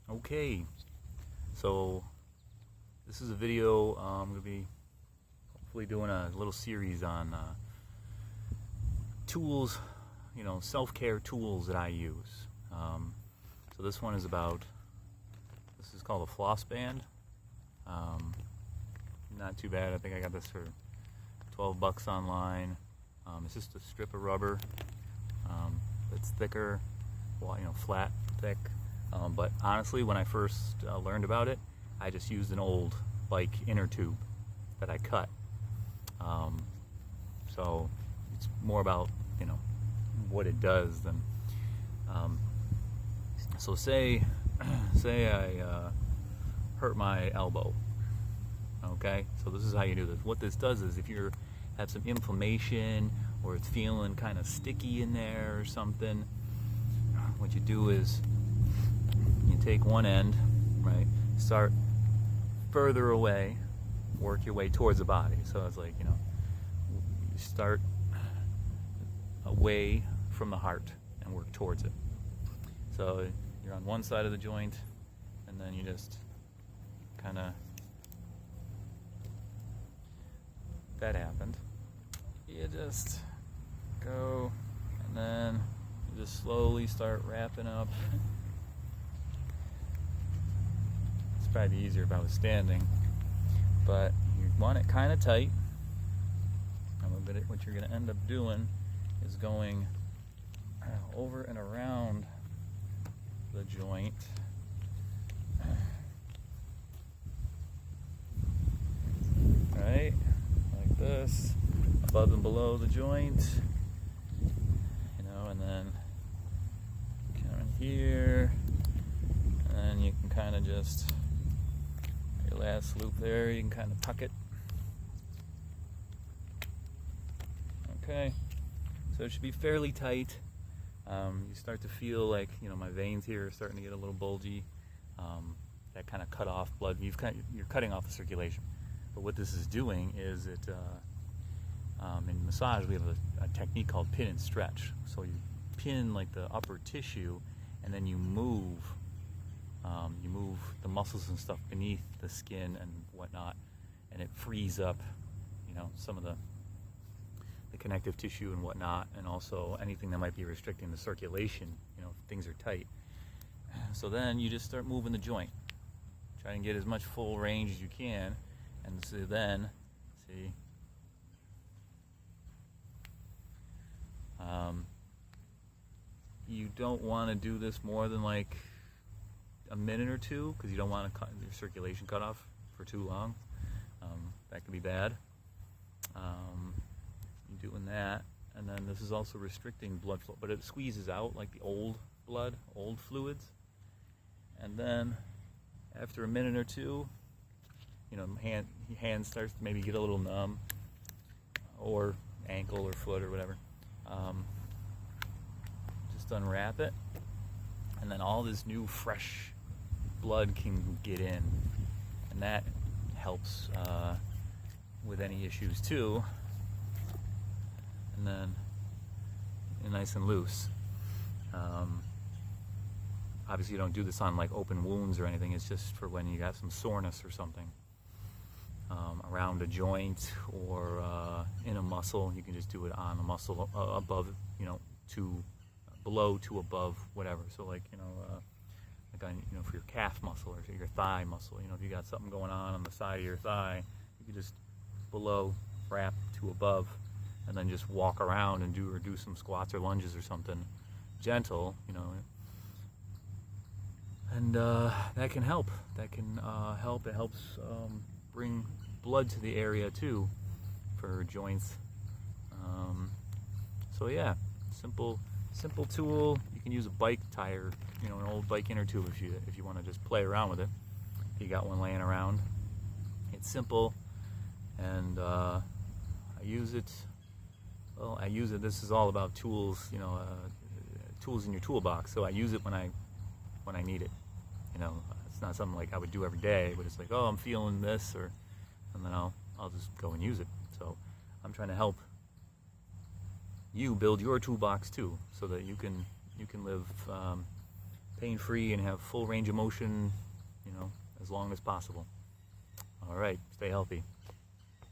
Okay, so this is a video. I'm going to be hopefully doing a little series on tools, self-care tools that I use. So this one is this is called a Floss band. Not too bad. I think I got this for $12 online. It's just a strip of rubber that's thicker, flat, thick. But honestly, when I first learned about it, I just used an old bike inner tube that I cut. So it's more about what it does than. So say I hurt my elbow. Okay, so this is how you do this. What this does is if you have some inflammation or it's feeling kind of sticky in there or something, what you do is you take one end, right, start further away, work your way towards the body. So it's like, you start away from the heart and work towards it. So you're on one side of the joint, and then you just kind of, that happened. You just go, and then you just slowly start wrapping up. It's probably easier if I was standing, but you want it kind of tight. And what you're going to end up doing is going over and around the joint. Right? Like this, above and below the joint, and then come in here, and then you can kind of just, your last loop there, you can kind of tuck it. Okay, so it should be fairly tight. You start to feel like, my veins here are starting to get a little bulgy. That kind of cut off blood. You're cutting off the circulation. But what this is doing is in massage we have a technique called pin and stretch. So you pin like the upper tissue, and then you move the muscles and stuff beneath the skin and whatnot, and it frees up, some of the connective tissue and whatnot, and also anything that might be restricting the circulation, if things are tight. So then you just start moving the joint. Try and get as much full range as you can. And so then, you don't want to do this more than like a minute or two, because you don't want to cut your circulation cut off for too long. That could be bad. You're doing that, and then this is also restricting blood flow, but it squeezes out like the old blood, old fluids. And then after a minute or two, hand starts to maybe get a little numb, or ankle or foot or whatever. Just unwrap it, and then all this new fresh blood can get in, and that helps with any issues too. And then you're nice and loose. Obviously you don't do this on like open wounds or anything. It's just for when you got some soreness or something around a joint or in a muscle. You can just do it on a muscle above, to below to above, whatever. So like like on, for your calf muscle or your thigh muscle. If you got something going on the side of your thigh, you can just below wrap to above, and then just walk around and do some squats or lunges or something gentle, and that can help. That can help. It helps bring blood to the area too for joints. So yeah, simple tool. You can use a bike tire, an old bike inner tube if you want to just play around with it. If you got one laying around, it's simple, and I use it. Well, I use it. This is all about tools, tools in your toolbox. So I use it when I need it. It's not something like I would do every day, but it's like, oh, I'm feeling this, and then I'll just go and use it. So I'm trying to help you build your toolbox too, so that you can live pain-free and have full range of motion, you know, as long as possible. All right, stay healthy.